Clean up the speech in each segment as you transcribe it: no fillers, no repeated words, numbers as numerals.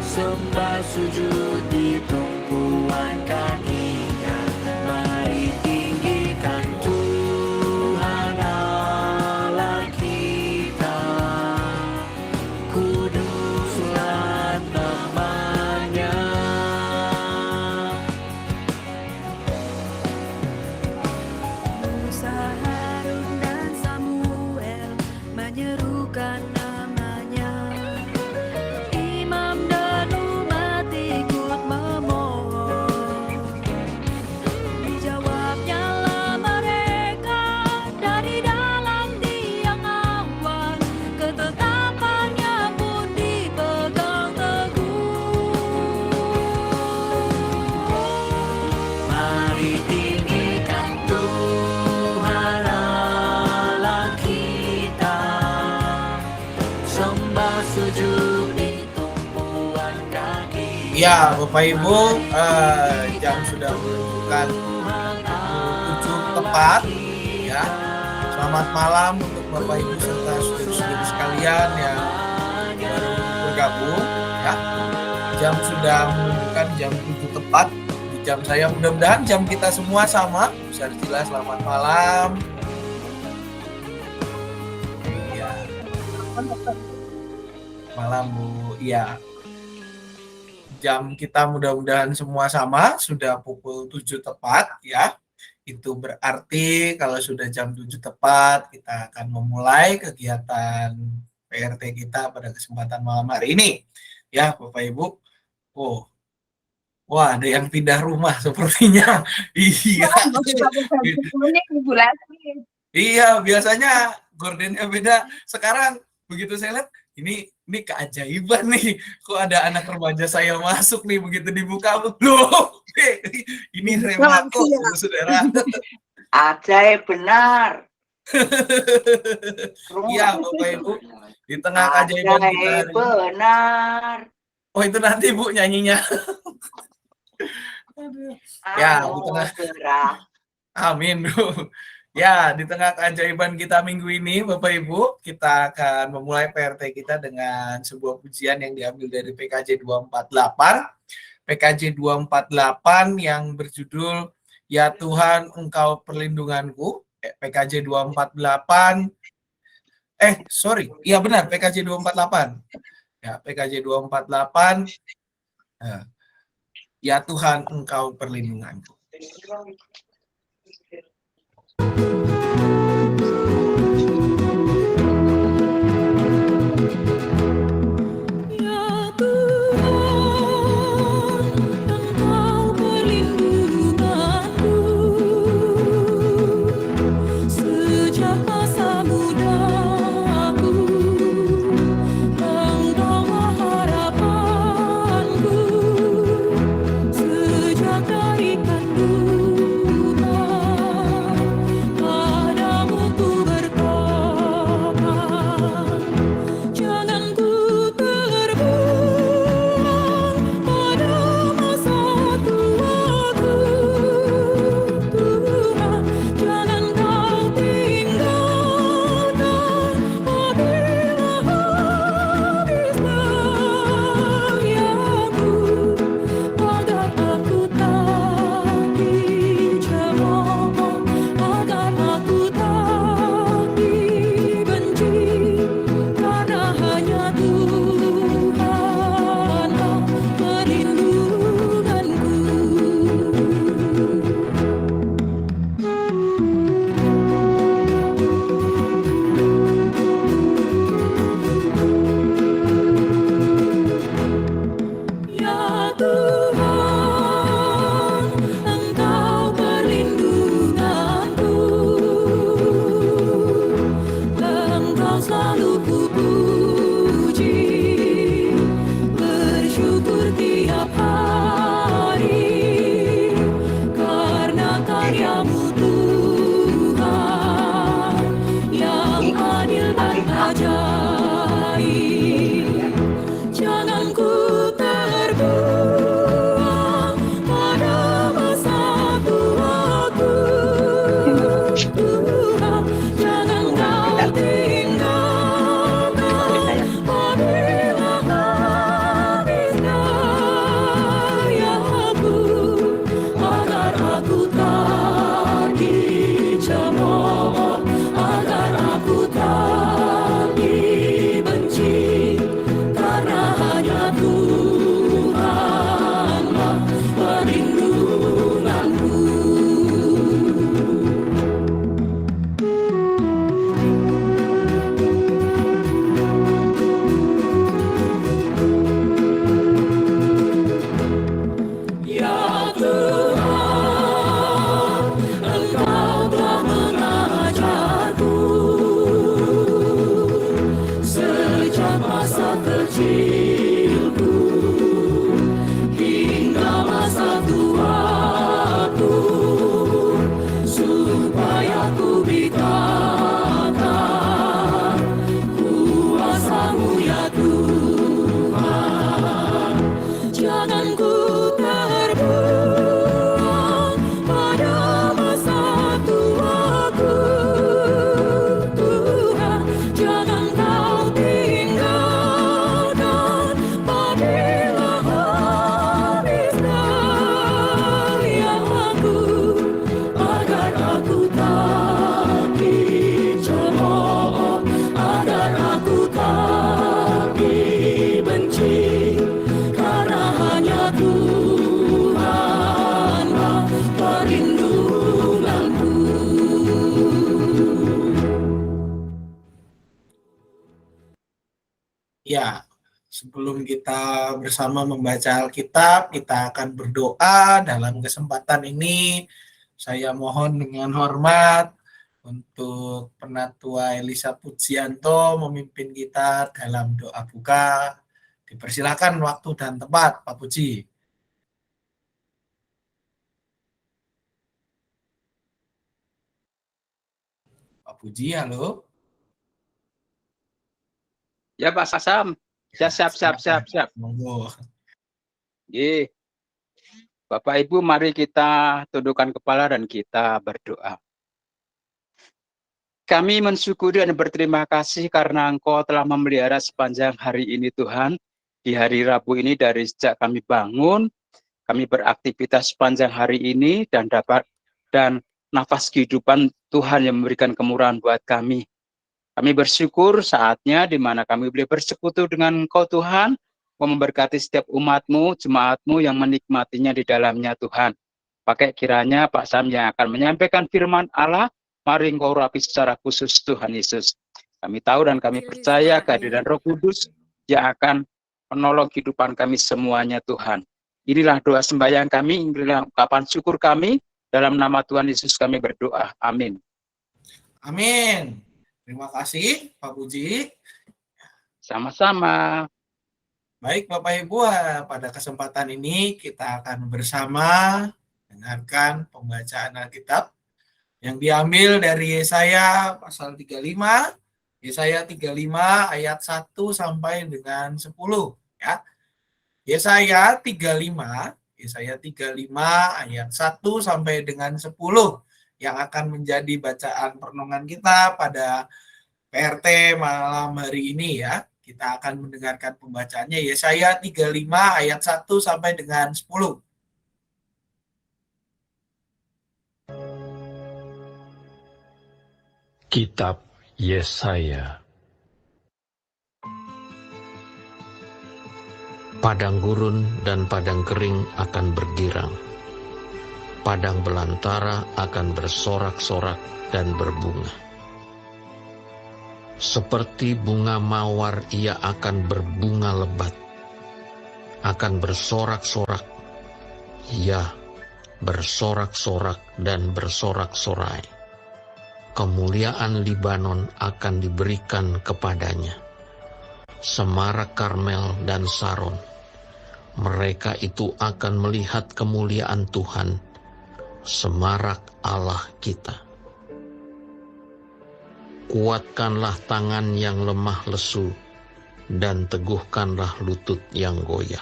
sembah sujud di tumpuan kakinya. Mari tinggikan Tuhan Allah kita, kuduslah namanya. Musa, Harun dan Samuel menyerukan namanya. Imam dan umat ikut memohon. Dijawabnyalah mereka dari dalam tiang awan. Ketetapannya pun dipegang teguh. Mari tinggikan Tuhan Allah kita, sembah sujud di tumpuan kaki. Ya, Bapak Ibu, jam sudah menunjukkan 7 tepat. Ya, selamat malam untuk Bapak Ibu serta saudara-saudari sekalian yang baru bergabung. Ya, jam sudah menunjukkan jam 7 tepat. Di jam saya, mudah-mudahan jam kita semua sama. Bisa jelas, selamat malam. Ya, malam Bu. Iya. Jam kita mudah-mudahan semua sama, sudah pukul 7 tepat ya. Itu berarti kalau sudah jam 7 tepat, kita akan memulai kegiatan PRT kita pada kesempatan malam hari ini. Ya, Bapak Ibu. Oh. Wah, ada yang pindah rumah sepertinya. Iya. Iya, biasanya gordennya beda. Sekarang begitu saya lihat, ini keajaiban nih. Kok ada anak remaja saya masuk nih, begitu dibuka, loh, ini Remako, saudara. Ajaib benar. Iya, Bapak Ibu, di tengah keajaiban kita Ajaib hari ini. benar. Oh, itu nanti Bu nyanyinya. Ya, di tengah. Anugerah. Amin, Bu. Ya, di tengah keajaiban kita minggu ini, Bapak Ibu, kita akan memulai PRT kita dengan sebuah pujian yang diambil dari PKJ 248. PKJ 248 yang berjudul Ya Tuhan Engkau Perlindunganku. PKJ 248. Iya benar, PKJ 248. Ya, PKJ 248. Ya Tuhan Engkau Perlindunganku. Ya Tuhan, Engkau perlindunganku. Sejak masa mudaku, Engkaulah harapanku. Sejak dari kandungan, sebelum kita bersama membaca Alkitab, kita akan berdoa. Dalam kesempatan ini, saya mohon dengan hormat untuk Penatua Elisa Pujianto memimpin kita dalam doa buka. Dipersilakan waktu dan tempat, Pak Puji. Pak Puji, halo. Ya Pak Sam, siap. Monggo. Ye. Bapak Ibu, mari kita tundukkan kepala dan kita berdoa. Kami mensyukuri dan berterima kasih karena Engkau telah memelihara sepanjang hari ini Tuhan. Di hari Rabu ini dari sejak kami bangun, kami beraktivitas sepanjang hari ini dan nafas kehidupan Tuhan yang memberikan kemurahan buat kami. Kami bersyukur saatnya di mana kami boleh bersekutu dengan Engkau Tuhan, memberkati setiap umat-Mu, jemaat-Mu yang menikmatinya di dalamnya Tuhan. Pakai kiranya Pak Sam yang akan menyampaikan firman Allah, mari Engkau urapi secara khusus Tuhan Yesus. Kami tahu dan kami percaya kehadiran Roh Kudus yang akan menolong kehidupan kami semuanya Tuhan. Inilah doa sembahyang kami, inilah ungkapan syukur kami, dalam nama Tuhan Yesus kami berdoa. Amin. Amin. Terima kasih Pak Puji. Sama-sama. Baik Bapak Ibu, pada kesempatan ini kita akan bersama dengarkan pembacaan Alkitab yang diambil dari Yesaya pasal 35, Yesaya 35 ayat 1 sampai dengan 10 ya. Yesaya 35 ayat 1 sampai dengan 10 yang akan menjadi bacaan perenungan kita pada PRT malam hari ini ya. Kita akan mendengarkan pembacaannya Yesaya 35 ayat 1 sampai dengan 10. Kitab Yesaya. Padang gurun dan padang kering akan bergirang. Padang belantara akan bersorak-sorak dan berbunga. Seperti bunga mawar ia akan berbunga lebat, akan bersorak-sorak, ya, bersorak-sorak dan bersorak-sorai. Kemuliaan Libanon akan diberikan kepadanya, semarak Karmel dan Saron. Mereka itu akan melihat kemuliaan Tuhan, semarak Allah kita. Kuatkanlah tangan yang lemah lesu, dan teguhkanlah lutut yang goyah.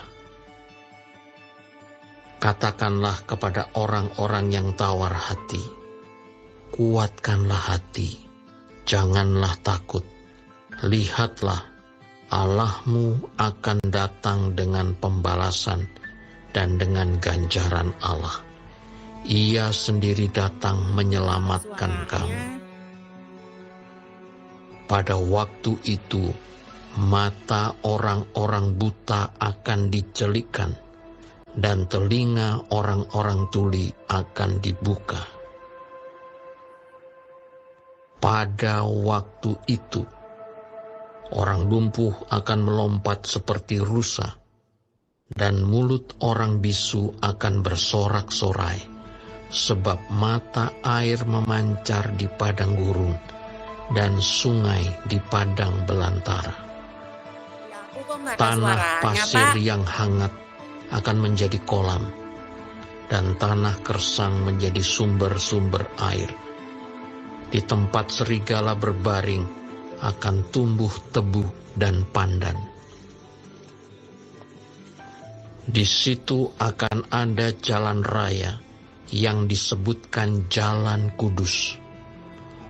Katakanlah kepada orang-orang yang tawar hati, kuatkanlah hati, janganlah takut. Lihatlah, Allahmu akan datang dengan pembalasan dan dengan ganjaran Allah. Ia sendiri datang menyelamatkan kamu. Pada waktu itu, mata orang-orang buta akan dicelikkan, dan telinga orang-orang tuli akan dibuka. Pada waktu itu, orang lumpuh akan melompat seperti rusa, dan mulut orang bisu akan bersorak-sorai, sebab mata air memancar di padang gurun, dan sungai di padang belantara. Tanah pasir yang hangat akan menjadi kolam, dan tanah gersang menjadi sumber-sumber air. Di tempat serigala berbaring akan tumbuh tebu dan pandan. Di situ akan ada jalan raya yang disebutkan Jalan Kudus.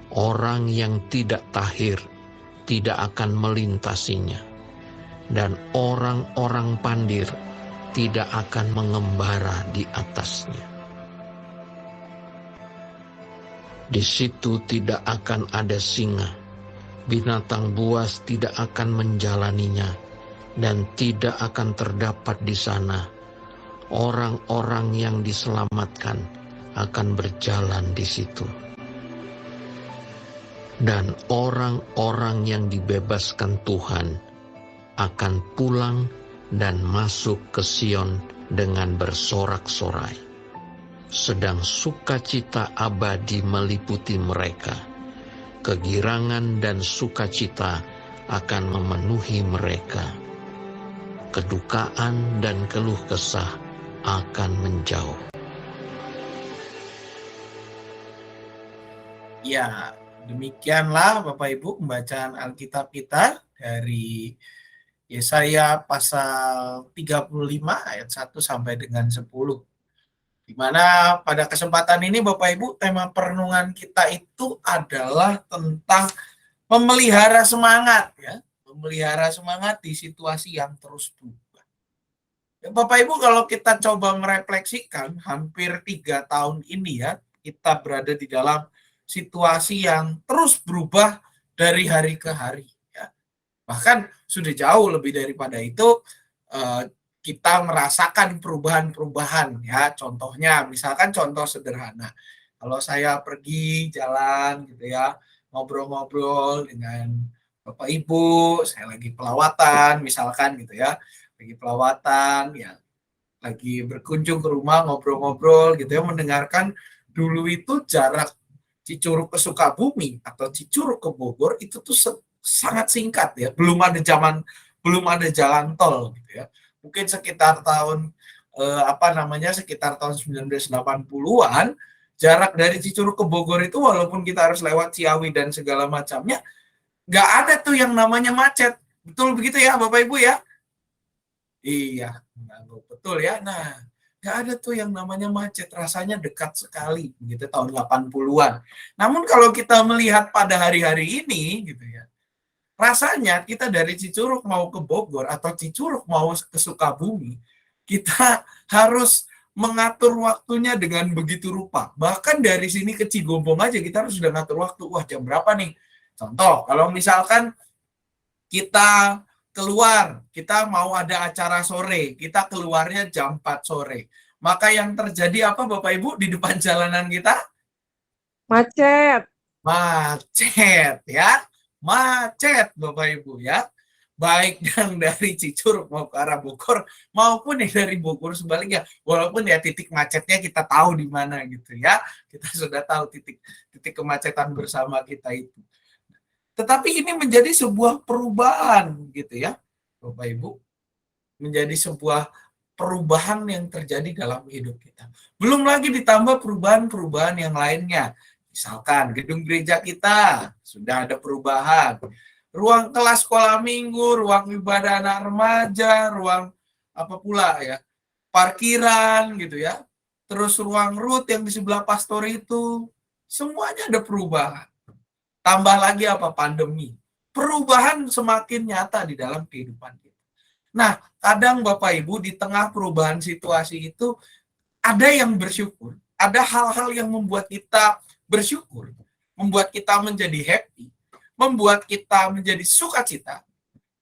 Orang yang tidak tahir tidak akan melintasinya, dan orang-orang pandir tidak akan mengembara di atasnya. Di situ tidak akan ada singa, binatang buas tidak akan menjalaninya, dan tidak akan terdapat di sana orang-orang yang diselamatkan akan berjalan di situ. Dan orang-orang yang dibebaskan Tuhan akan pulang dan masuk ke Sion dengan bersorak-sorai. Sedang sukacita abadi meliputi mereka. Kegirangan dan sukacita akan memenuhi mereka. Kedukaan dan keluh kesah akan menjauh. Ya, demikianlah Bapak Ibu pembacaan Alkitab kita dari Yesaya pasal 35 ayat 1 sampai dengan 10. Di mana pada kesempatan ini Bapak Ibu tema perenungan kita itu adalah tentang memelihara semangat ya, memelihara semangat di situasi yang terus berubah. Ya, Bapak Ibu kalau kita coba merefleksikan hampir 3 tahun ini ya, kita berada di dalam situasi yang terus berubah dari hari ke hari ya. Bahkan sudah jauh lebih daripada itu, kita merasakan perubahan-perubahan ya. Contohnya misalkan contoh sederhana, kalau saya pergi jalan gitu ya, ngobrol-ngobrol dengan Bapak Ibu, saya lagi pelawatan misalkan gitu ya, lagi pelawatan ya, lagi berkunjung ke rumah ngobrol-ngobrol gitu ya, mendengarkan dulu itu jarak Cicurug ke Sukabumi atau Cicurug ke Bogor itu tuh sangat singkat ya, belum ada jalan tol gitu ya. Mungkin sekitar tahun sekitar tahun 1980-an, jarak dari Cicurug ke Bogor itu walaupun kita harus lewat Ciawi dan segala macamnya, nggak ada tuh yang namanya macet. Betul begitu ya Bapak Ibu ya? Iya, betul ya. Nah, nggak ada tuh yang namanya macet, rasanya dekat sekali gitu tahun 80-an. Namun kalau kita melihat pada hari-hari ini gitu ya, rasanya kita dari Cicurug mau ke Bogor atau Cicurug mau ke Sukabumi, kita harus mengatur waktunya dengan begitu rupa. Bahkan dari sini ke Cigombong aja kita harus sudah ngatur waktu. Wah, jam berapa nih? Contoh, kalau misalkan kita keluar, kita mau ada acara sore, kita keluarnya jam 4 sore. Maka yang terjadi apa Bapak Ibu di depan jalanan kita? Macet. Macet ya. Macet Bapak Ibu ya. Baik yang dari Cicurug mau ke arah Bogor maupun yang dari Bogor sebaliknya. Walaupun ya titik macetnya kita tahu di mana gitu ya. Kita sudah tahu titik kemacetan bersama kita itu. Tetapi ini menjadi sebuah perubahan gitu ya, Bapak Ibu. Menjadi sebuah perubahan yang terjadi dalam hidup kita. Belum lagi ditambah perubahan-perubahan yang lainnya. Misalkan gedung gereja kita sudah ada perubahan. Ruang kelas sekolah minggu, ruang ibadah anak remaja, ruang apa pula ya, parkiran gitu ya. Terus ruang RUT yang di sebelah pastor itu, semuanya ada perubahan. Tambah lagi apa? Pandemi. Perubahan semakin nyata di dalam kehidupan kita. Nah, kadang Bapak Ibu di tengah perubahan situasi itu ada yang bersyukur. Ada hal-hal yang membuat kita bersyukur. Membuat kita menjadi happy. Membuat kita menjadi sukacita.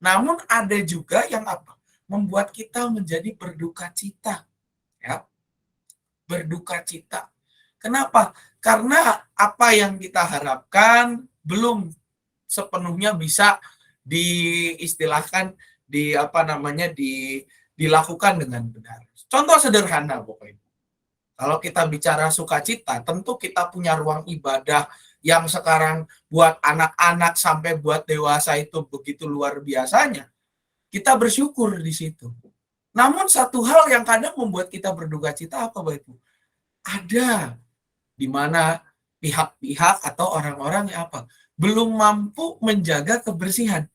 Namun ada juga yang apa? Membuat kita menjadi berduka cita. Ya. Berduka cita. Kenapa? Karena apa yang kita harapkan belum sepenuhnya bisa diistilahkan dilakukan dengan benar. Contoh sederhana Bapak Ibu. Kalau kita bicara sukacita, tentu kita punya ruang ibadah yang sekarang buat anak-anak sampai buat dewasa itu begitu luar biasanya. Kita bersyukur di situ. Namun satu hal yang kadang membuat kita berduka cita apa Bapak Ibu? Ada di mana pihak-pihak atau orang-orang yang apa? Belum mampu menjaga kebersihan.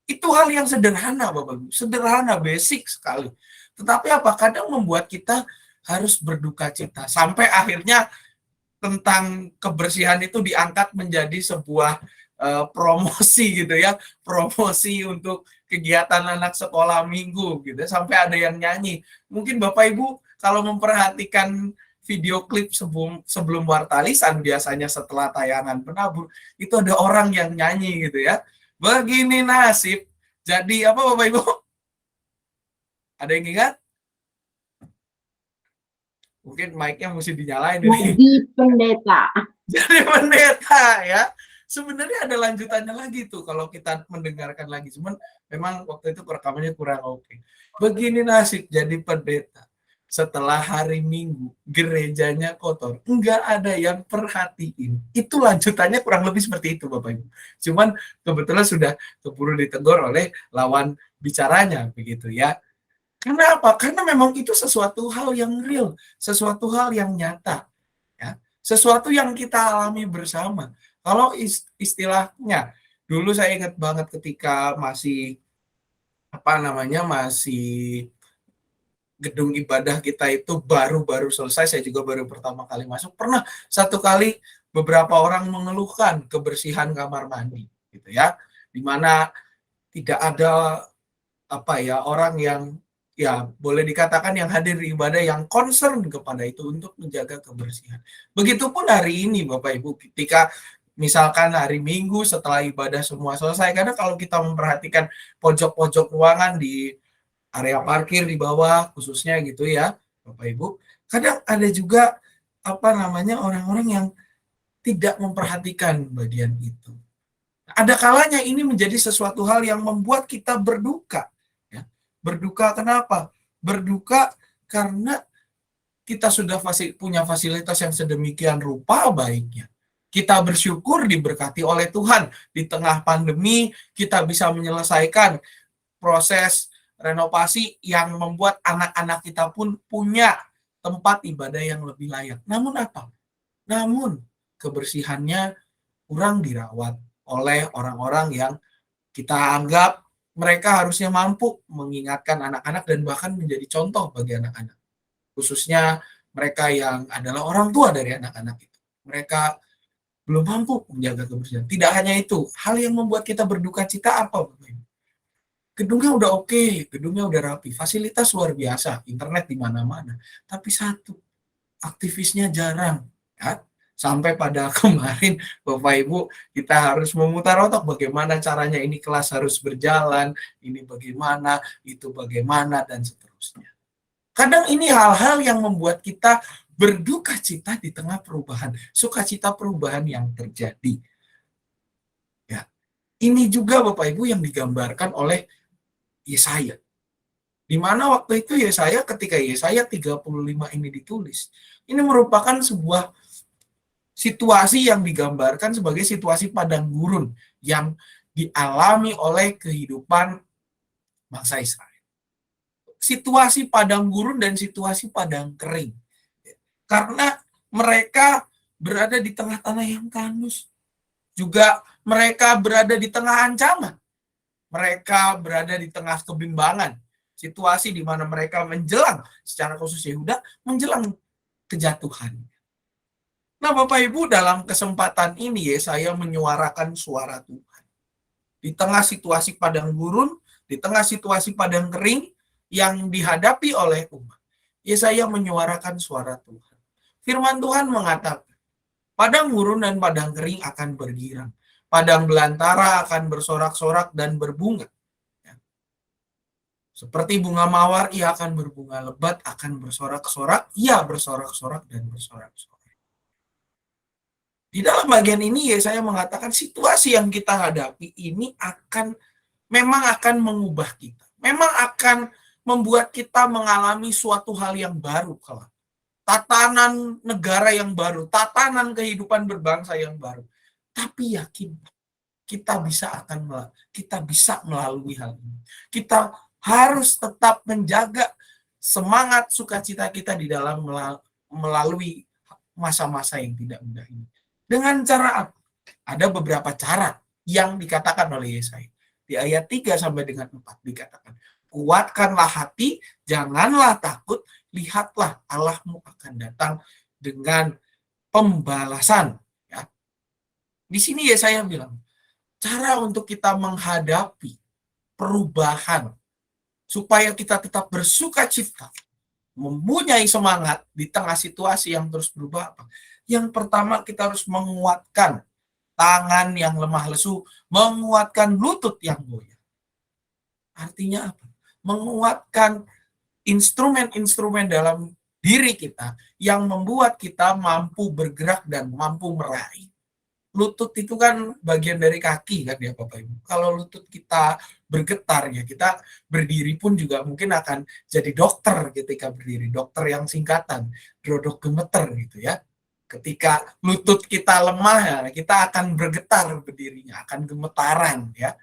Itu hal yang sederhana Bapak Ibu, sederhana, basic sekali. Tetapi apa? Kadang membuat kita harus berduka cita. Sampai akhirnya tentang kebersihan itu diangkat menjadi sebuah promosi gitu ya, promosi untuk kegiatan anak sekolah minggu gitu. Sampai ada yang nyanyi. Mungkin Bapak Ibu kalau memperhatikan video klip sebelum wartalisan biasanya setelah tayangan penabur itu ada orang yang nyanyi gitu ya. Begini nasib. Jadi apa Bapak Ibu? Ada yang ingat? Mungkin mic-nya mesti dinyalain ini. Jadi pendeta. Jadi pendeta ya. sebenarnya ada lanjutannya lagi tuh kalau kita mendengarkan lagi. Cuman memang waktu itu rekamannya kurang oke. Begini nasib jadi pendeta. Setelah hari Minggu, gerejanya kotor. Enggak ada yang perhatiin. Itu lanjutannya kurang lebih seperti itu, Bapak Ibu. Cuman kebetulan sudah keburu ditegur oleh lawan bicaranya, begitu ya. Kenapa? Karena memang itu sesuatu hal yang real, sesuatu hal yang nyata. Ya. Sesuatu yang kita alami bersama. Kalau istilahnya, dulu saya ingat banget ketika masih masih gedung ibadah kita itu baru-baru selesai, saya juga baru pertama kali masuk, pernah satu kali beberapa orang mengeluhkan kebersihan kamar mandi, gitu ya, dimana tidak ada orang yang ya boleh dikatakan yang hadir di ibadah yang concern kepada itu untuk menjaga kebersihan. Begitupun hari ini Bapak Ibu, ketika misalkan hari Minggu setelah ibadah semua selesai, karena kalau kita memperhatikan pojok-pojok ruangan di area parkir di bawah khususnya gitu ya Bapak Ibu, kadang ada juga orang-orang yang tidak memperhatikan bagian itu. Ada kalanya ini menjadi sesuatu hal yang membuat kita berduka. Ya. Berduka kenapa? Berduka karena kita sudah punya fasilitas yang sedemikian rupa baiknya. Kita bersyukur diberkati oleh Tuhan. Di tengah pandemi kita bisa menyelesaikan proses renovasi yang membuat anak-anak kita pun punya tempat ibadah yang lebih layak. Namun apa? Namun kebersihannya kurang dirawat oleh orang-orang yang kita anggap mereka harusnya mampu mengingatkan anak-anak dan bahkan menjadi contoh bagi anak-anak. Khususnya mereka yang adalah orang tua dari anak-anak itu. Mereka belum mampu menjaga kebersihan. Tidak hanya itu, hal yang membuat kita berduka cita apa? Gedungnya udah oke, gedungnya udah rapi, fasilitas luar biasa, internet di mana-mana. Tapi satu, aktivisnya jarang. Ya. Sampai pada kemarin, Bapak Ibu, kita harus memutar otak bagaimana caranya ini kelas harus berjalan, ini bagaimana, itu bagaimana, dan seterusnya. Kadang ini hal-hal yang membuat kita berduka cita di tengah perubahan, sukacita perubahan yang terjadi. Ya. Ini juga Bapak Ibu yang digambarkan oleh Yesaya. Di mana waktu itu ketika Yesaya 35 ini ditulis, ini merupakan sebuah situasi yang digambarkan sebagai situasi padang gurun yang dialami oleh kehidupan bangsa Israel. Situasi padang gurun dan situasi padang kering. Karena mereka berada di tengah tanah yang tandus. Juga mereka berada di tengah ancaman. Mereka berada di tengah kebimbangan, situasi di mana mereka menjelang, secara khusus Yehuda, menjelang kejatuhan. Nah Bapak Ibu, dalam kesempatan ini Yesaya menyuarakan suara Tuhan. Di tengah situasi padang gurun, di tengah situasi padang kering yang dihadapi oleh umat, Yesaya menyuarakan suara Tuhan. Firman Tuhan mengatakan, padang gurun dan padang kering akan bergirang. Padang belantara akan bersorak-sorak dan berbunga. Seperti bunga mawar, ia akan berbunga lebat, akan bersorak-sorak, ia bersorak-sorak dan bersorak-sorak. Di dalam bagian ini Yesaya mengatakan situasi yang kita hadapi ini memang akan mengubah kita. Memang akan membuat kita mengalami suatu hal yang baru kelak. Tatanan negara yang baru, tatanan kehidupan berbangsa yang baru. Tapi yakin kita bisa melalui hal ini. Kita harus tetap menjaga semangat sukacita kita di dalam melalui masa-masa yang tidak mudah ini. Dengan cara apa? Ada beberapa cara yang dikatakan oleh Yesaya. Di ayat 3 sampai dengan 4 dikatakan, kuatkanlah hati, janganlah takut, lihatlah Allahmu akan datang dengan pembalasan. Di sini Yesaya bilang, cara untuk kita menghadapi perubahan, supaya kita tetap bersuka cita, mempunyai semangat di tengah situasi yang terus berubah. Yang pertama, kita harus menguatkan tangan yang lemah lesu, menguatkan lutut yang goyah. Artinya apa? Menguatkan instrumen-instrumen dalam diri kita yang membuat kita mampu bergerak dan mampu meraih. lutut itu kan bagian dari kaki kan ya Bapak Ibu. Kalau lutut kita bergetar ya, kita berdiri pun juga mungkin akan jadi dokter ketika berdiri. Dokter yang singkatan, drodok gemeter gitu ya. Ketika lutut kita lemah ya, kita akan bergetar berdirinya, akan gemetaran ya.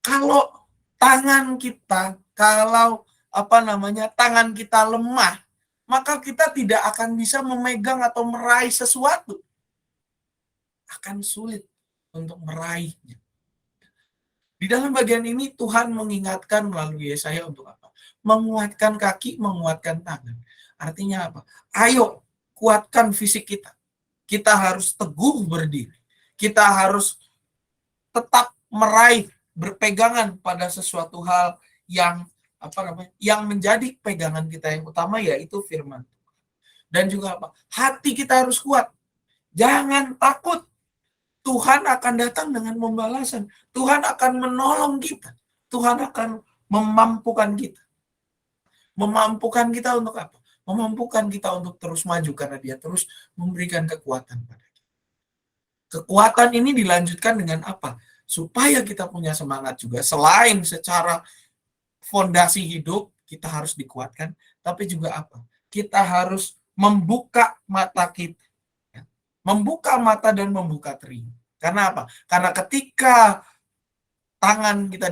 Kalau tangan kita, kalau tangan kita lemah, maka kita tidak akan bisa memegang atau meraih sesuatu. Akan sulit untuk meraihnya. Di dalam bagian ini Tuhan mengingatkan melalui Yesaya untuk apa? Menguatkan kaki, menguatkan tangan. Artinya apa? Ayo kuatkan fisik kita. Kita harus teguh berdiri. Kita harus tetap meraih, berpegangan pada sesuatu hal yang yang menjadi pegangan kita yang utama, yaitu firman. Dan juga apa? Hati kita harus kuat. Jangan takut. Tuhan akan datang dengan pembalasan. Tuhan akan menolong kita. Tuhan akan memampukan kita. Memampukan kita untuk apa? Memampukan kita untuk terus maju karena Dia terus memberikan kekuatan pada kita. Kekuatan ini dilanjutkan dengan apa? Supaya kita punya semangat juga. Selain secara fondasi hidup, kita harus dikuatkan, tapi juga apa? Kita harus membuka mata kita. Membuka mata dan membuka telinga. Karena apa? Karena ketika tangan kita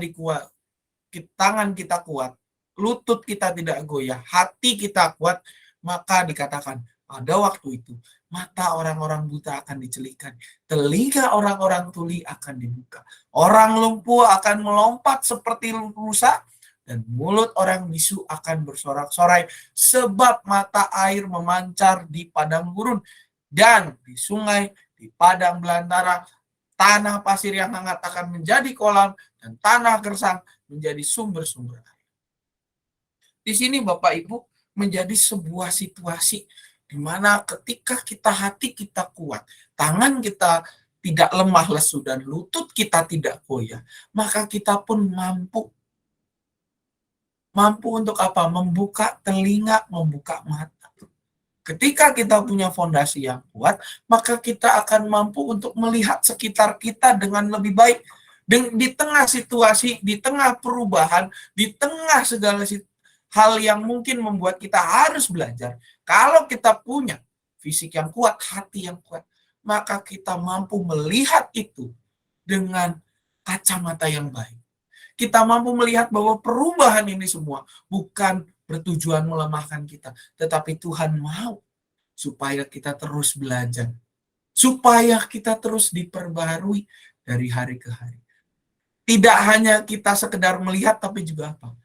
kuat, lutut kita tidak goyah, hati kita kuat, maka dikatakan pada waktu itu mata orang-orang buta akan dicelikan, telinga orang-orang tuli akan dibuka, orang lumpuh akan melompat seperti rusa, dan mulut orang bisu akan bersorak-sorai, sebab mata air memancar di padang gurun, dan di sungai, di padang belantara, tanah pasir yang hangat akan menjadi kolam, dan tanah gersang menjadi sumber-sumber air. Di sini Bapak Ibu menjadi sebuah situasi di mana ketika hati kita kuat, tangan kita tidak lemah lesu, dan lutut kita tidak goyah, maka kita pun mampu untuk apa? Membuka telinga, membuka mata. Ketika kita punya fondasi yang kuat, maka kita akan mampu untuk melihat sekitar kita dengan lebih baik. Di tengah situasi, di tengah perubahan, di tengah segala hal yang mungkin membuat kita harus belajar. Kalau kita punya fisik yang kuat, hati yang kuat, maka kita mampu melihat itu dengan kacamata yang baik. Kita mampu melihat bahwa perubahan ini semua bukan bertujuan melemahkan kita, tetapi Tuhan mau supaya kita terus belajar, supaya kita terus diperbarui dari hari ke hari. Tidak hanya kita sekedar melihat, tapi juga apa?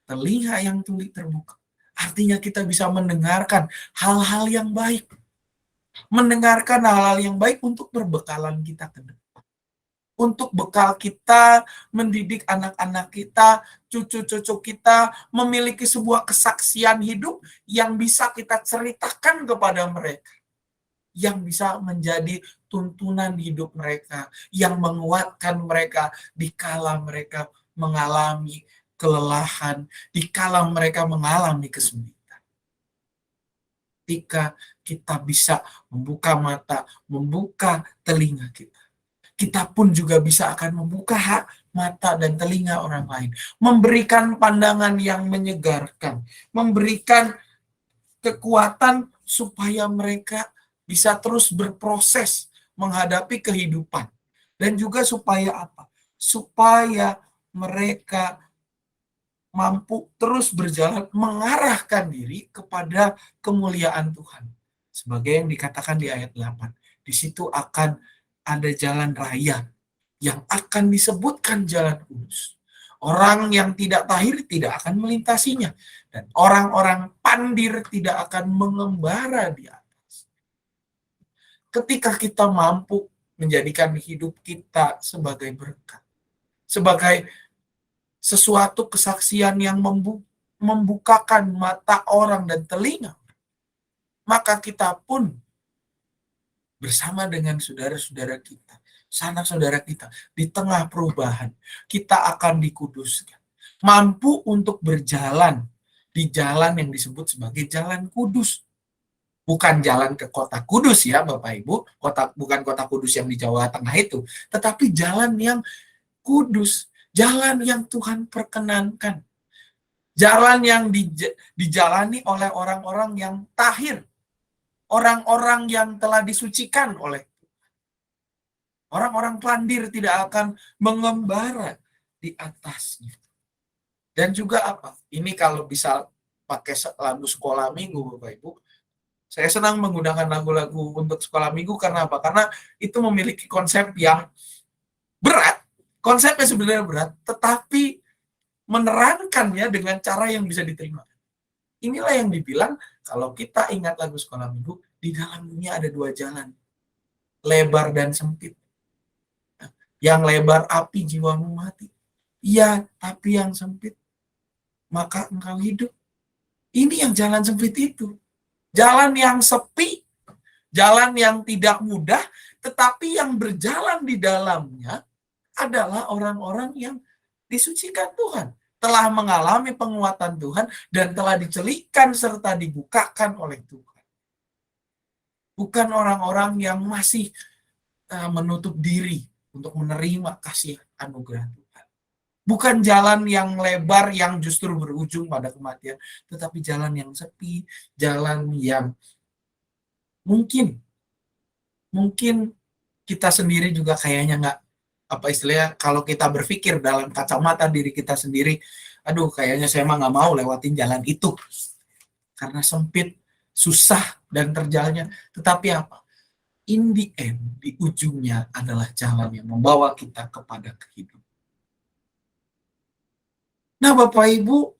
Telinga yang tuli terbuka. Artinya kita bisa mendengarkan hal-hal yang baik. Mendengarkan hal-hal yang baik untuk berbekalan kita ke depan. Untuk bekal kita, mendidik anak-anak kita, cucu-cucu kita, memiliki sebuah kesaksian hidup yang bisa kita ceritakan kepada mereka. Yang bisa menjadi tuntunan hidup mereka, yang menguatkan mereka dikala mereka mengalami kelelahan, dikala mereka mengalami kesulitan. Ketika kita bisa membuka mata, membuka telinga kita, kita pun juga bisa akan membuka mata dan telinga orang lain, memberikan pandangan yang menyegarkan, memberikan kekuatan supaya mereka bisa terus berproses menghadapi kehidupan, dan juga supaya apa? Supaya mereka mampu terus berjalan mengarahkan diri kepada kemuliaan Tuhan. Sebagai yang dikatakan di ayat 8, di situ akan ada jalan raya yang akan disebutkan jalan kudus. Orang yang tidak tahir tidak akan melintasinya, dan orang-orang pandir tidak akan mengembara di atas. Ketika kita mampu menjadikan hidup kita sebagai berkat, sebagai sesuatu kesaksian yang membukakan mata orang dan telinga, maka kita pun bersama dengan saudara-saudara kita, sanak saudara kita, di tengah perubahan, kita akan dikuduskan. Mampu untuk berjalan di jalan yang disebut sebagai jalan kudus. Bukan jalan ke kota kudus ya Bapak Ibu, bukan kota kudus yang di Jawa Tengah itu, tetapi jalan yang kudus, jalan yang Tuhan perkenankan, jalan yang dijalani oleh orang-orang yang tahir, orang-orang yang telah disucikan oleh orang-orang pandir tidak akan mengembara di atasnya. Dan juga apa? Ini kalau bisa pakai lagu sekolah minggu Bapak Ibu, saya senang menggunakan lagu-lagu untuk sekolah minggu karena apa? Karena itu memiliki konsep yang berat, konsepnya sebenarnya berat, tetapi menerangkannya dengan cara yang bisa diterima. Inilah yang dibilang kalau kita ingat lagu sekolah minggu, di dalam dunia ada dua jalan, lebar dan sempit. Yang lebar api jiwamu mati. Iya, tapi yang sempit maka engkau hidup. Ini yang jalan sempit itu. Jalan yang sepi, jalan yang tidak mudah, tetapi yang berjalan di dalamnya adalah orang-orang yang disucikan Tuhan, telah mengalami penguatan Tuhan, dan telah dicelikkan serta dibukakan oleh Tuhan. Bukan orang-orang yang masih menutup diri untuk menerima kasih anugerah Tuhan. Bukan jalan yang lebar yang justru berujung pada kematian, tetapi jalan yang sepi, jalan yang mungkin kita sendiri juga kayaknya nggak, apa istilahnya, kalau kita berpikir dalam kacamata diri kita sendiri, aduh kayaknya saya mah nggak mau lewatin jalan itu karena sempit, susah dan terjalnya. Tetapi apa? In the end, di ujungnya adalah jalan yang membawa kita kepada kehidupan. Nah Bapak Ibu,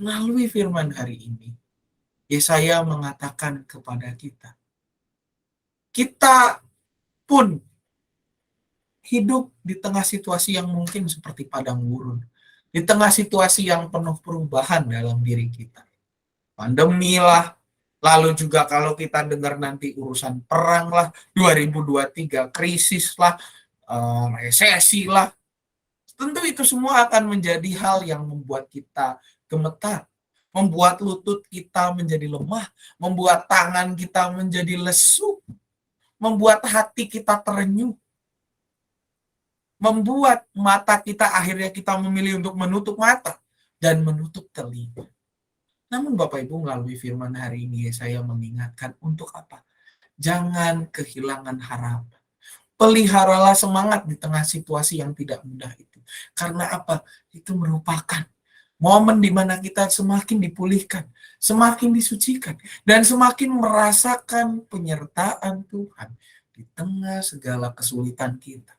melalui firman hari ini, Yesaya mengatakan kepada kita pun hidup di tengah situasi yang mungkin seperti padang gurun, di tengah situasi yang penuh perubahan dalam diri kita. Pandemi lah, lalu juga kalau kita dengar nanti urusan perang lah, 2023 krisis lah, resesi lah, tentu itu semua akan menjadi hal yang membuat kita gemetar, membuat lutut kita menjadi lemah, membuat tangan kita menjadi lesu, membuat hati kita terenyuh, membuat mata kita akhirnya kita memilih untuk menutup mata dan menutup telinga. Namun Bapak Ibu, melalui firman hari ini saya mengingatkan untuk apa? Jangan kehilangan harapan. Peliharalah semangat di tengah situasi yang tidak mudah itu. Karena apa? Itu merupakan momen di mana kita semakin dipulihkan, semakin disucikan, dan semakin merasakan penyertaan Tuhan di tengah segala kesulitan kita.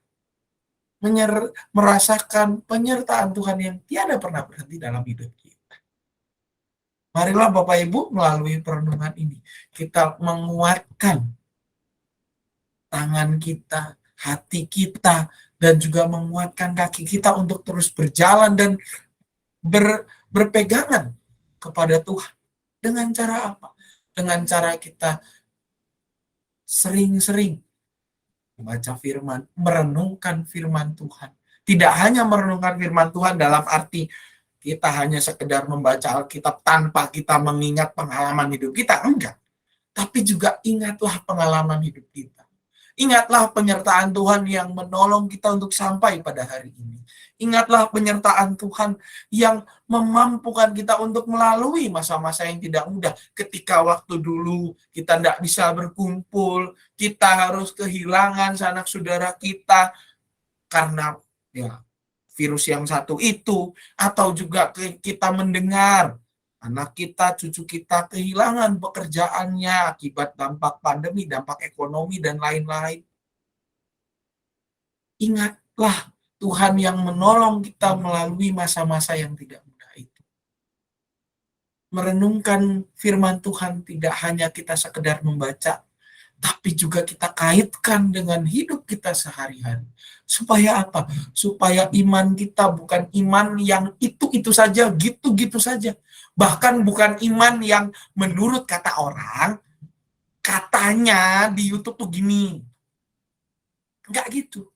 Merasakan penyertaan Tuhan yang tiada pernah berhenti dalam hidup kita. Marilah Bapak Ibu, melalui perenungan ini, kita menguatkan tangan kita, hati kita, dan juga menguatkan kaki kita untuk terus berjalan dan berpegangan kepada Tuhan. Dengan cara apa? Dengan cara kita sering-sering membaca firman, merenungkan firman Tuhan. Tidak hanya merenungkan firman Tuhan dalam arti kita hanya sekedar membaca Alkitab tanpa kita mengingat pengalaman hidup kita, enggak. Tapi juga ingatlah pengalaman hidup kita. Ingatlah penyertaan Tuhan yang menolong kita untuk sampai pada hari ini. Ingatlah penyertaan Tuhan yang memampukan kita untuk melalui masa-masa yang tidak mudah. Ketika waktu dulu kita tidak bisa berkumpul, kita harus kehilangan sanak saudara kita karena ya virus yang satu itu, atau juga kita mendengar anak kita, cucu kita kehilangan pekerjaannya akibat dampak pandemi, dampak ekonomi, dan lain-lain. Ingatlah Tuhan yang menolong kita melalui masa-masa yang tidak mudah itu. Merenungkan firman Tuhan tidak hanya kita sekedar membaca, tapi juga kita kaitkan dengan hidup kita sehari-hari. Supaya apa? Supaya iman kita bukan iman yang itu-itu saja, gitu-gitu saja. Bahkan bukan iman yang menurut kata orang, katanya di YouTube tuh gini. Enggak gitu.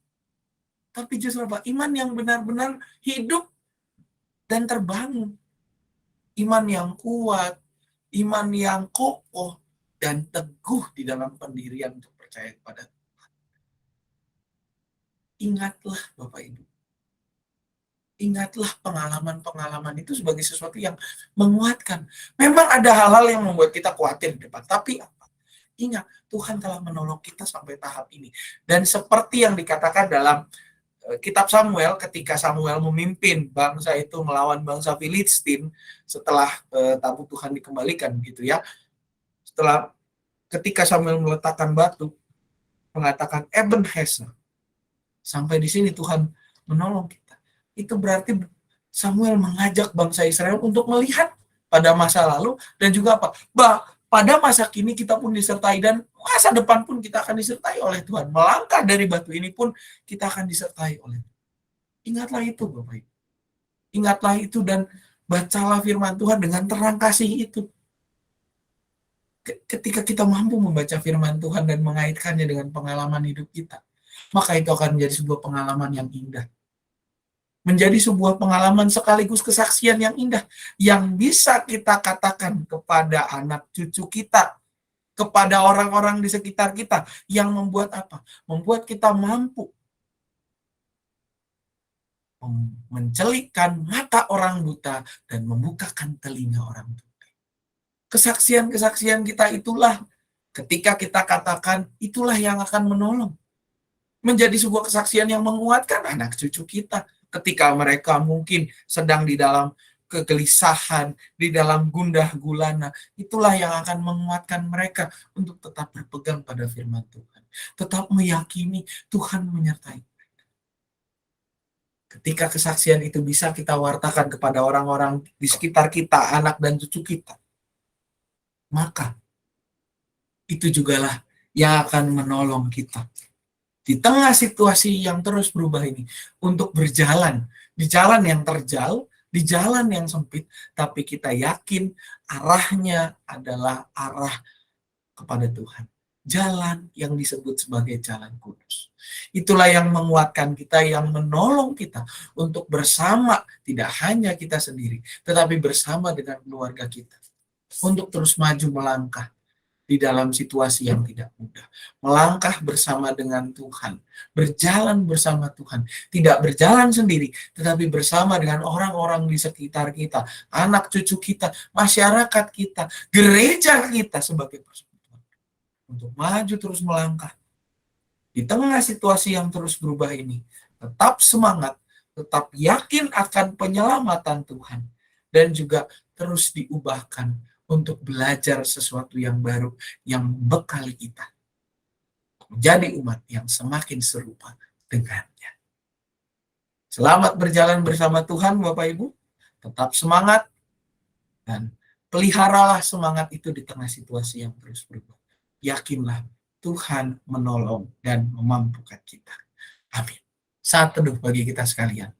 Tapi justru apa? Iman yang benar-benar hidup dan terbangun. Iman yang kuat, iman yang kokoh, dan teguh di dalam pendirian untuk percaya kepada Tuhan. Ingatlah Bapak Ibu. Ingatlah pengalaman-pengalaman itu sebagai sesuatu yang menguatkan. Memang ada hal-hal yang membuat kita khawatir di depan, tapi apa? Ingat, Tuhan telah menolong kita sampai tahap ini. Dan seperti yang dikatakan dalam kitab Samuel, ketika Samuel memimpin bangsa itu melawan bangsa Filistin setelah tabut Tuhan dikembalikan gitu ya. Setelah ketika Samuel meletakkan batu, mengatakan Ebenezer. Sampai di sini Tuhan menolong kita. Itu berarti Samuel mengajak bangsa Israel untuk melihat pada masa lalu dan juga apa? Pada masa kini kita pun disertai dan masa depan pun kita akan disertai oleh Tuhan. Melangkah dari batu ini pun kita akan disertai oleh Tuhan. Ingatlah itu Bapak Ibu. Ingatlah itu dan bacalah firman Tuhan dengan terang kasih itu. Ketika kita mampu membaca firman Tuhan dan mengaitkannya dengan pengalaman hidup kita, maka itu akan menjadi sebuah pengalaman yang indah. Menjadi sebuah pengalaman sekaligus kesaksian yang indah, yang bisa kita katakan kepada anak cucu kita, kepada orang-orang di sekitar kita, yang membuat apa? Membuat kita mampu mencelikkan mata orang buta dan membukakan telinga orang tuli. Kesaksian-kesaksian kita itulah, ketika kita katakan, itulah yang akan menolong. Menjadi sebuah kesaksian yang menguatkan anak cucu kita, ketika mereka mungkin sedang di dalam kegelisahan, di dalam gundah gulana, itulah yang akan menguatkan mereka untuk tetap berpegang pada firman Tuhan. Tetap meyakini Tuhan menyertai mereka. Ketika kesaksian itu bisa kita wartakan kepada orang-orang di sekitar kita, anak dan cucu kita, maka itu jugalah yang akan menolong kita di tengah situasi yang terus berubah ini, untuk berjalan di jalan yang terjal, di jalan yang sempit, tapi kita yakin arahnya adalah arah kepada Tuhan. Jalan yang disebut sebagai jalan kudus. Itulah yang menguatkan kita, yang menolong kita untuk bersama, tidak hanya kita sendiri, tetapi bersama dengan keluarga kita, untuk terus maju melangkah di dalam situasi yang tidak mudah. Melangkah bersama dengan Tuhan. Berjalan bersama Tuhan. Tidak berjalan sendiri, tetapi bersama dengan orang-orang di sekitar kita. Anak cucu kita, masyarakat kita, gereja kita sebagai persekutuan. Untuk maju terus melangkah. Di tengah situasi yang terus berubah ini, tetap semangat, tetap yakin akan penyelamatan Tuhan. Dan juga terus diubahkan untuk belajar sesuatu yang baru yang membekali kita menjadi umat yang semakin serupa dengannya. Selamat berjalan bersama Tuhan Bapak Ibu, tetap semangat dan peliharalah semangat itu di tengah situasi yang terus berubah. Yakinlah Tuhan menolong dan memampukan kita. Amin. Saat teduh bagi kita sekalian.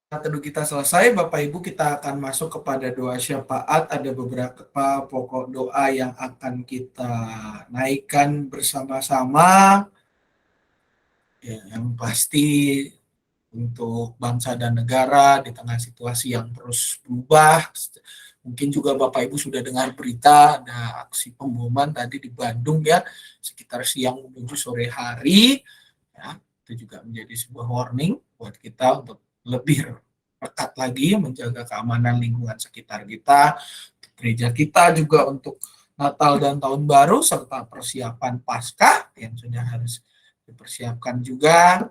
Teduh kita selesai, Bapak Ibu, kita akan masuk kepada doa syafaat. Ada beberapa pokok doa yang akan kita naikkan bersama-sama. Ya, yang pasti untuk bangsa dan negara di tengah situasi yang terus berubah. Mungkin juga Bapak Ibu sudah dengar berita ada aksi pemboman tadi di Bandung ya, sekitar siang menuju sore hari. Ya, itu juga menjadi sebuah warning buat kita untuk lebih rekat lagi menjaga keamanan lingkungan sekitar kita, gereja kita juga untuk Natal dan Tahun Baru serta persiapan Paskah yang sudah harus dipersiapkan juga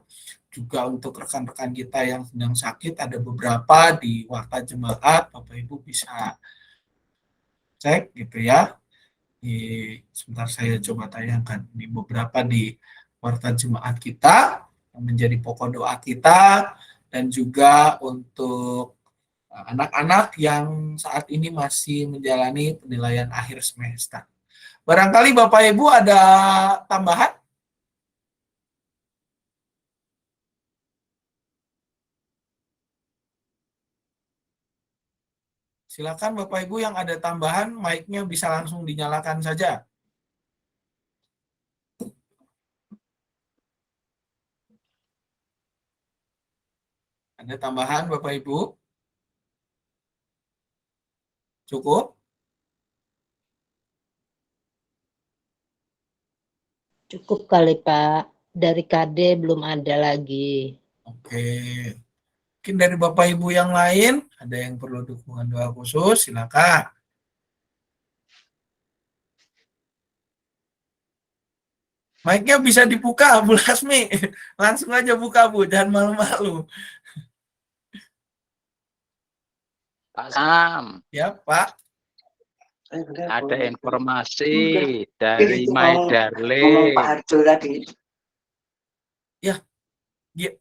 untuk rekan-rekan kita yang sedang sakit. Ada beberapa di Warta Jemaat, Bapak Ibu bisa cek gitu ya. Sebentar saya coba tayangkan di beberapa di Warta Jemaat kita yang menjadi pokok doa kita. Dan juga untuk anak-anak yang saat ini masih menjalani penilaian akhir semester. Barangkali Bapak Ibu ada tambahan? Silakan Bapak Ibu yang ada tambahan, mic-nya bisa langsung dinyalakan saja. Ada tambahan Bapak Ibu? Cukup? Cukup kali Pak. Dari KD belum ada lagi. Oke. Mungkin dari Bapak Ibu yang lain, ada yang perlu dukungan doa khusus, silakan. Mic-nya bisa dibuka, Bu Lasmi. Langsung aja buka, Bu. Jangan malu-malu. Pak Sam, Ya, Pak. ada informasi dari My ngomong Pak Darling. Harjo tadi.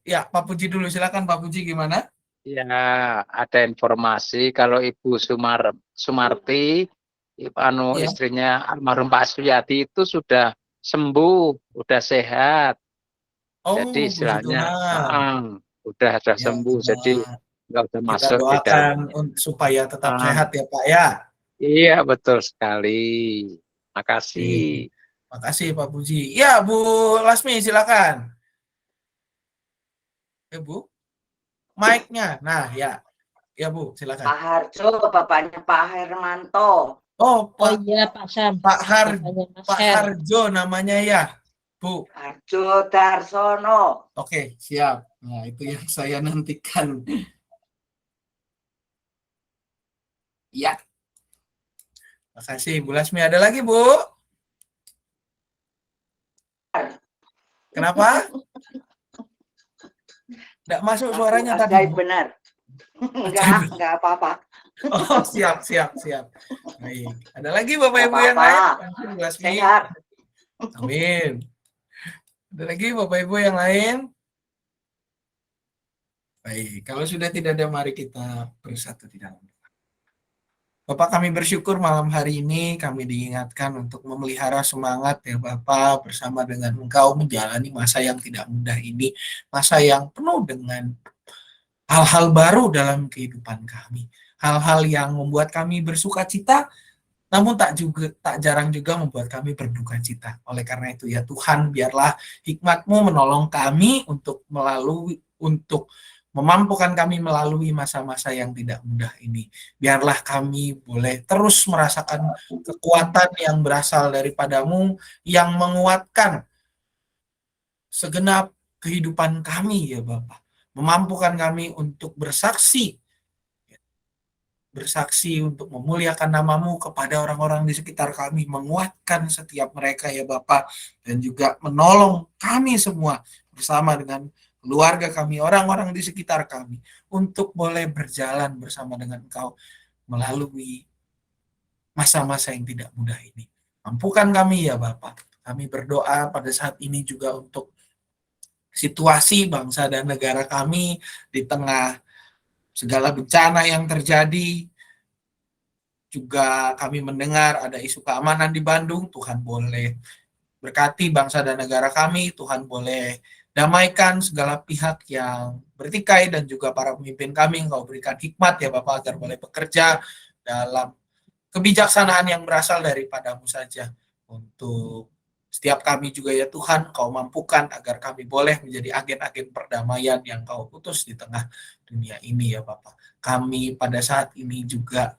Ya, Pak Puji dulu. Silakan Pak Puji, gimana? Ya, ada informasi kalau Ibu Sumarti, Ya. istrinya almarhum Pak Suyati itu sudah sembuh, sudah sehat. Oh, Jadi puji istilahnya Tuhan. sudah Ya, sembuh, jadi nggak usah kita masuk di doakan dalam. supaya tetap Ah, sehat ya, Pak ya. Iya, betul sekali. Makasih. Makasih Pak Puji. Ya, Bu Lasmi, silakan. Ya, Bu. Mic-nya. Nah, ya. Ya, Bu, silakan. Pak Harjo, bapaknya Pak Hermanto. Oh, Oh iya Pak Sam. Pak Bapaknya Mas Pak Her. Harjo namanya ya, Bu. Harjo Darsono. Oke, siap. Nah, itu yang saya nantikan. Ya. Makasih, Bu Lasmi. Ada lagi, Bu? Kenapa? Nggak masuk suaranya tadi, Ajaib Bu. benar. Enggak apa-apa. Oh, siap. Baik. Ada lagi Bapak Nggak Ibu yang apa-apa. lain? Makasih, Bu Lasmi. Sehat. Amin. Ada lagi Bapak Ibu yang lain? Baik, kalau sudah tidak ada, mari kita bersatu di dalam. Bapak, kami bersyukur malam hari ini kami diingatkan untuk memelihara semangat ya Bapak bersama dengan Engkau menjalani masa yang tidak mudah ini, masa yang penuh dengan hal-hal baru dalam kehidupan kami, hal-hal yang membuat kami bersuka cita, namun tak jarang juga membuat kami berduka cita. Oleh karena itu ya Tuhan, biarlah hikmat-Mu menolong kami untuk memampukan kami melalui masa-masa yang tidak mudah ini. Biarlah kami boleh terus merasakan kekuatan yang berasal daripadamu, yang menguatkan segenap kehidupan kami ya Bapak. Memampukan kami untuk bersaksi untuk memuliakan namamu kepada orang-orang di sekitar kami, menguatkan setiap mereka ya Bapak, dan juga menolong kami semua bersama dengan keluarga kami, orang-orang di sekitar kami, untuk boleh berjalan bersama dengan Engkau melalui masa-masa yang tidak mudah ini. Mampukan kami ya Bapak. Kami berdoa pada saat ini juga untuk situasi bangsa dan negara kami di tengah segala bencana yang terjadi. Juga kami mendengar ada isu keamanan di Bandung. Tuhan boleh berkati bangsa dan negara kami. Tuhan boleh damaikan segala pihak yang bertikai, dan juga para pemimpin kami Engkau berikan hikmat ya Bapak agar boleh bekerja dalam kebijaksanaan yang berasal daripadamu saja. Untuk setiap kami juga ya Tuhan, Kau mampukan agar kami boleh menjadi agen-agen perdamaian yang Kau utus di tengah dunia ini ya Bapak. Kami pada saat ini juga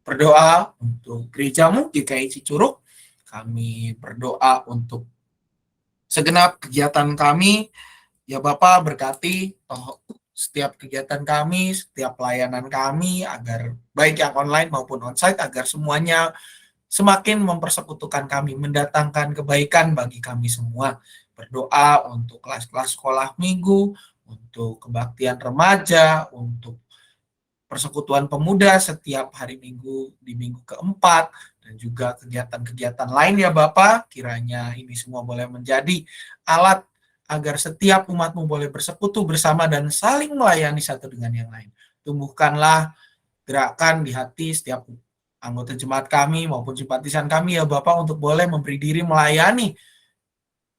berdoa untuk gerejamu GKI Cicurug. Kami berdoa untuk segenap kegiatan kami, ya Bapak berkati setiap kegiatan kami, setiap pelayanan kami, agar baik yang online maupun onsite, agar semuanya semakin mempersekutukan kami, mendatangkan kebaikan bagi kami semua. Berdoa untuk kelas-kelas sekolah minggu, untuk kebaktian remaja, untuk persekutuan pemuda setiap hari Minggu di minggu keempat, dan juga kegiatan-kegiatan lain ya Bapak. Kiranya ini semua boleh menjadi alat agar setiap umat-Mu boleh bersekutu bersama dan saling melayani satu dengan yang lain. Tumbuhkanlah gerakan di hati setiap anggota jemaat kami maupun simpatisan kami ya Bapak, untuk boleh memberi diri melayani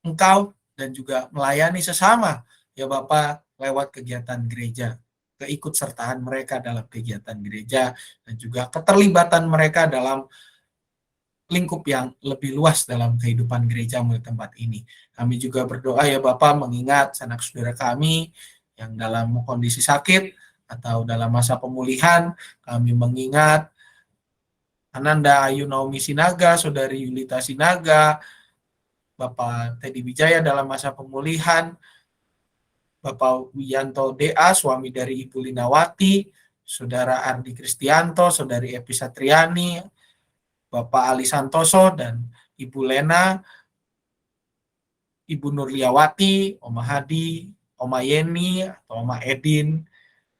Engkau dan juga melayani sesama ya Bapak lewat kegiatan gereja, keikutsertaan mereka dalam kegiatan gereja, dan juga keterlibatan mereka dalam lingkup yang lebih luas dalam kehidupan gereja di tempat ini. Kami juga berdoa ya Bapak mengingat sanak saudara kami yang dalam kondisi sakit atau dalam masa pemulihan. Kami mengingat Ananda Ayu Naomi Sinaga, Saudari Yulita Sinaga, Bapak Teddy Wijaya dalam masa pemulihan, Bapak Wiyanto DA, suami dari Ibu Linawati, Saudara Ardi Kristianto, Saudari Epi Satriani, Bapak Ali Santoso, dan Ibu Lena, Ibu Nurliawati, Oma Hadi, Oma Yeni, atau Oma Edin,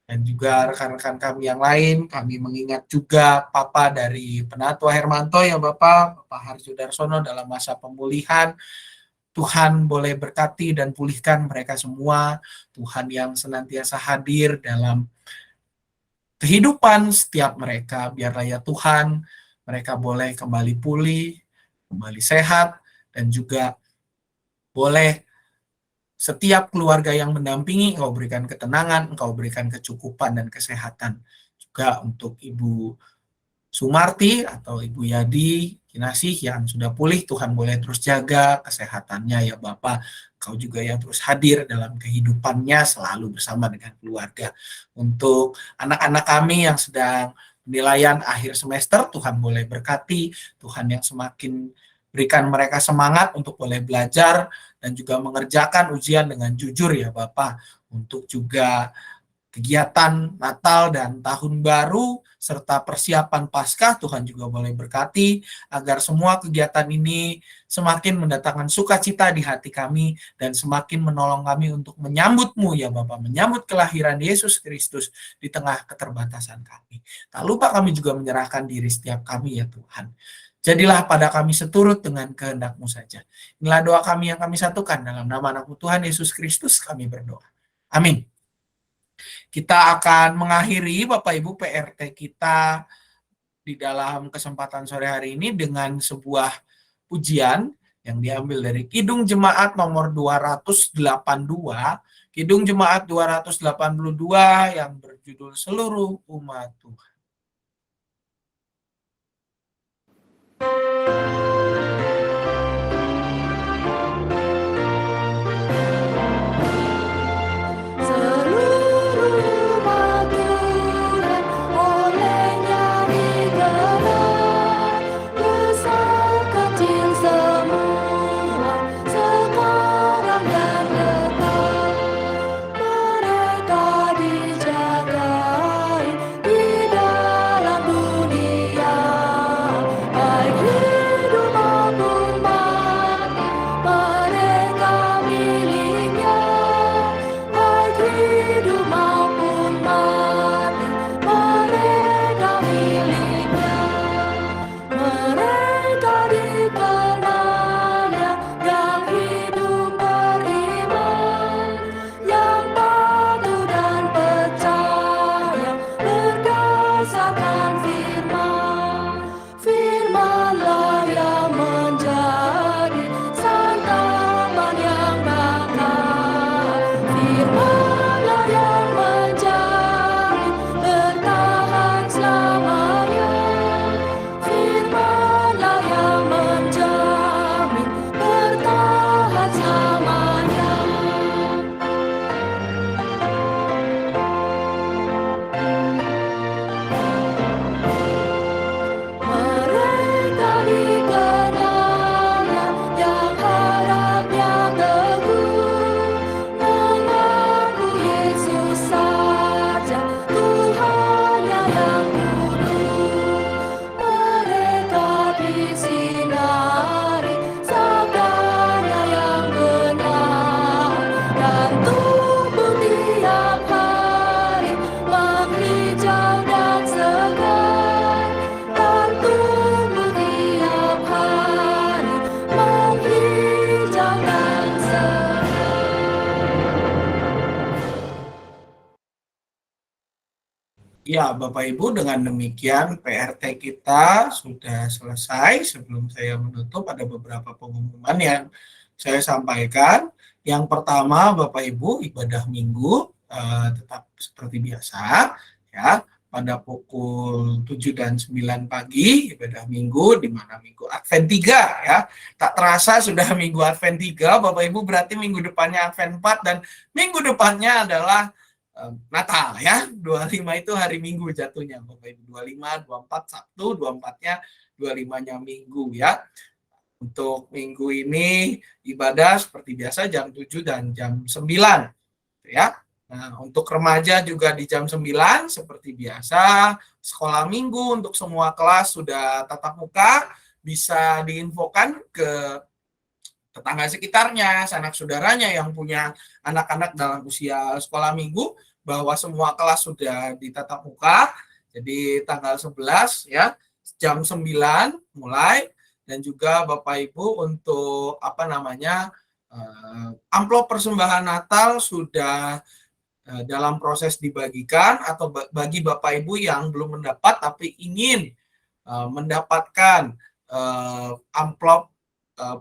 dan juga rekan-rekan kami yang lain. Kami mengingat juga Papa dari Penatua Hermanto ya Bapak Harjo Darsono dalam masa pemulihan. Tuhan boleh berkati dan pulihkan mereka semua. Tuhan yang senantiasa hadir dalam kehidupan setiap mereka. Biarlah ya Tuhan, mereka boleh kembali pulih, kembali sehat, dan juga boleh setiap keluarga yang mendampingi, Engkau berikan ketenangan, Engkau berikan kecukupan dan kesehatan. Juga untuk Ibu Sumarti atau Ibu Yadi Kinasih yang sudah pulih, Tuhan boleh terus jaga kesehatannya ya Bapak. Engkau juga yang terus hadir dalam kehidupannya selalu bersama dengan keluarga. Untuk anak-anak kami yang sedang penilaian akhir semester, Tuhan boleh berkati, Tuhan yang semakin berikan mereka semangat untuk boleh belajar dan juga mengerjakan ujian dengan jujur ya Bapak. Untuk juga kegiatan Natal dan Tahun Baru serta persiapan Paskah, Tuhan juga boleh berkati agar semua kegiatan ini semakin mendatangkan sukacita di hati kami dan semakin menolong kami untuk menyambut-Mu ya Bapak, menyambut kelahiran Yesus Kristus di tengah keterbatasan kami. Tak lupa kami juga menyerahkan diri setiap kami ya Tuhan. Jadilah pada kami seturut dengan kehendak-Mu saja. Inilah doa kami yang kami satukan dalam nama Anak-Mu Tuhan Yesus Kristus kami berdoa. Amin. Kita akan mengakhiri Bapak Ibu PRT kita di dalam kesempatan sore hari ini dengan sebuah pujian yang diambil dari Kidung Jemaat nomor 282, Kidung Jemaat 282 yang berjudul Seluruh Umat Tuhan. Ya, Bapak Ibu, dengan demikian PRT kita sudah selesai. Sebelum saya menutup, ada beberapa pengumuman yang saya sampaikan. Yang pertama, Bapak Ibu, ibadah minggu tetap seperti biasa, ya. pada pukul 7 dan 9 pagi, ibadah minggu, di mana minggu Advent 3 ya. Tak terasa sudah minggu Advent 3, Bapak Ibu, berarti minggu depannya Advent 4, dan minggu depannya adalah Natal ya. 25 itu hari Minggu jatuhnya, Bapak Ibu. 25, 24 Sabtu, 24-nya, 25-nya Minggu ya. Untuk minggu ini ibadah seperti biasa jam 7 dan jam 9 ya. Nah, untuk remaja juga di jam 9 seperti biasa. Sekolah minggu untuk semua kelas sudah tatap muka, bisa diinfokan ke tetangga sekitarnya, sanak saudaranya yang punya anak-anak dalam usia sekolah minggu, bahwa semua kelas sudah ditatap muka. Jadi tanggal 11 ya, jam 9 mulai. Dan juga Bapak Ibu untuk amplop persembahan Natal sudah dalam proses dibagikan, atau bagi Bapak Ibu yang belum mendapat tapi ingin mendapatkan amplop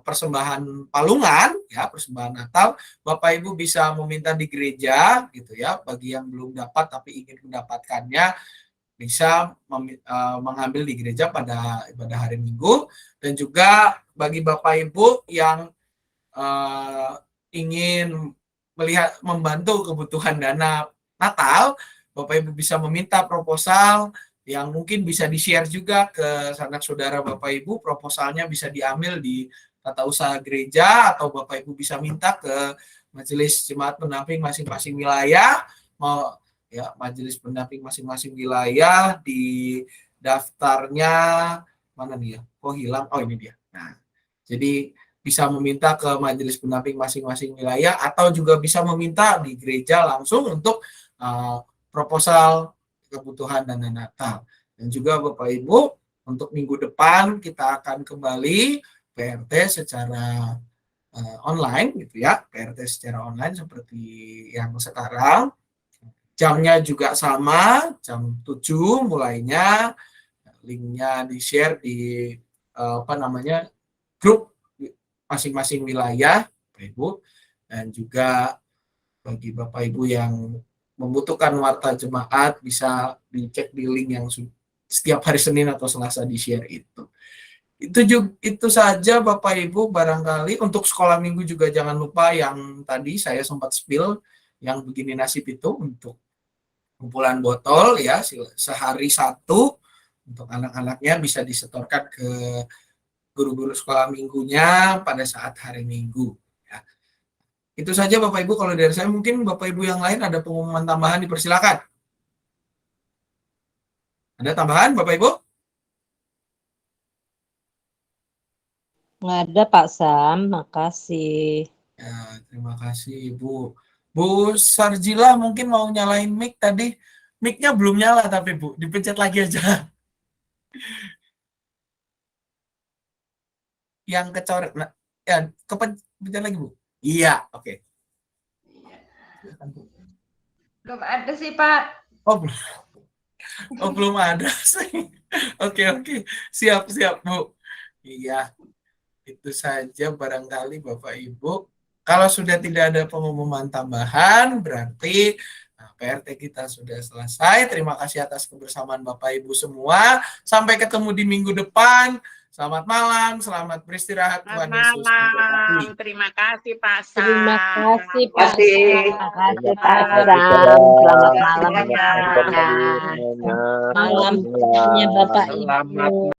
persembahan palungan ya, persembahan Natal, Bapak Ibu bisa meminta di gereja gitu ya. Bagi yang belum dapat tapi ingin mendapatkannya, bisa mengambil di gereja pada ibadah hari Minggu. Dan juga bagi Bapak Ibu yang ingin melihat membantu kebutuhan dana Natal, Bapak Ibu bisa meminta proposal yang mungkin bisa di-share juga ke sanak saudara Bapak Ibu. Proposalnya bisa diambil di tata usaha gereja, atau Bapak Ibu bisa minta ke majelis jemaat pendamping masing-masing wilayah. Majelis pendamping masing-masing wilayah di daftarnya mana nih ya? Oh, hilang. Oh, ini dia. Nah, jadi bisa meminta ke majelis pendamping masing-masing wilayah, atau juga bisa meminta di gereja langsung untuk proposal kebutuhan dana Natal. Dan juga Bapak Ibu, untuk minggu depan kita akan kembali PRT secara online gitu ya, PRT secara online seperti yang sekarang. Jamnya juga sama, jam 7 mulainya. Linknya di-share di grup masing-masing wilayah, Bapak Ibu. Dan juga bagi Bapak Ibu yang membutuhkan warta jemaat, bisa dicek di link yang setiap hari Senin atau Selasa di-share itu. Itu saja Bapak Ibu, barangkali untuk sekolah minggu juga jangan lupa yang tadi saya sempat spill, yang begini nasib itu untuk kumpulan botol ya, sehari 1 untuk anak-anaknya, bisa disetorkan ke guru-guru sekolah minggunya pada saat hari Minggu ya. Itu saja Bapak Ibu kalau dari saya. Mungkin Bapak Ibu yang lain ada pengumuman tambahan, dipersilakan. Ada tambahan Bapak Ibu? Nggak ada Pak Sam, makasih. Ya, terima kasih Bu. Bu Sarjila mungkin mau nyalain mic tadi. Mic-nya belum nyala tapi Bu, dipencet lagi aja. Yang kecoret. Nah, ya, kepencet lagi Bu. Iya, oke. Belum ada sih Pak. Belum ada sih. Oke. Siap Bu. Iya. Itu saja barangkali Bapak Ibu. Kalau sudah tidak ada pengumuman tambahan, berarti PRT kita sudah selesai. Terima kasih atas kebersamaan Bapak Ibu semua. Sampai ketemu di minggu depan. Selamat malam, selamat beristirahat. Tuhan Yesus memberkati. Terima kasih Pak Sam. Terima kasih Pak Sam. Terima kasih Pak Sam. Selamat malam. Terima kasih. Malam Bapak Ibu. Selamat